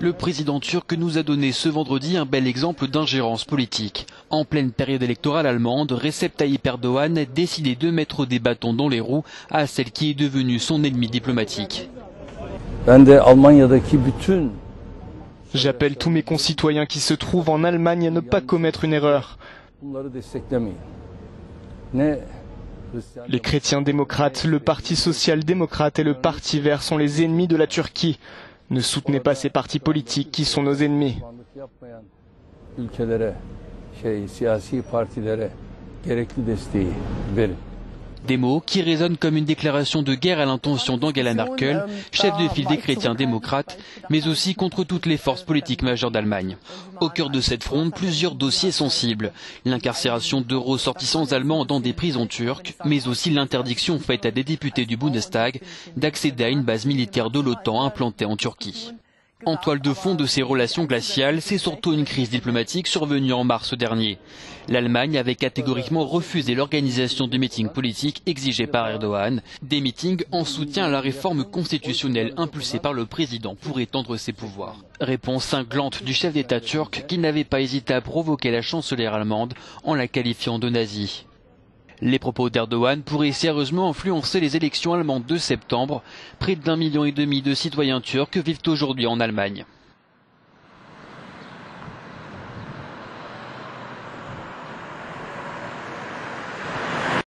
Le président turc nous a donné ce vendredi un bel exemple d'ingérence politique. En pleine période électorale allemande, Recep Tayyip Erdogan a décidé de mettre des bâtons dans les roues à celle qui est devenue son ennemi diplomatique. J'appelle tous mes concitoyens qui se trouvent en Allemagne à ne pas commettre une erreur. Les chrétiens démocrates, le Parti social-démocrate et le Parti vert sont les ennemis de la Turquie. Ne soutenez pas ces partis politiques qui sont nos ennemis. Des mots qui résonnent comme une déclaration de guerre à l'intention d'Angela Merkel, chef de file des chrétiens démocrates, mais aussi contre toutes les forces politiques majeures d'Allemagne. Au cœur de cette fronde, plusieurs dossiers sensibles. L'incarcération de ressortissants allemands dans des prisons turques, mais aussi l'interdiction faite à des députés du Bundestag d'accéder à une base militaire de l'OTAN implantée en Turquie. En toile de fond de ces relations glaciales, c'est surtout une crise diplomatique survenue en mars dernier. L'Allemagne avait catégoriquement refusé l'organisation de meetings politiques exigés par Erdogan, des meetings en soutien à la réforme constitutionnelle impulsée par le président pour étendre ses pouvoirs. Réponse cinglante du chef d'État turc qui n'avait pas hésité à provoquer la chancelière allemande en la qualifiant de nazie. Les propos d'Erdogan pourraient sérieusement influencer les élections allemandes de septembre. Près d'1,5 million de citoyens turcs vivent aujourd'hui en Allemagne.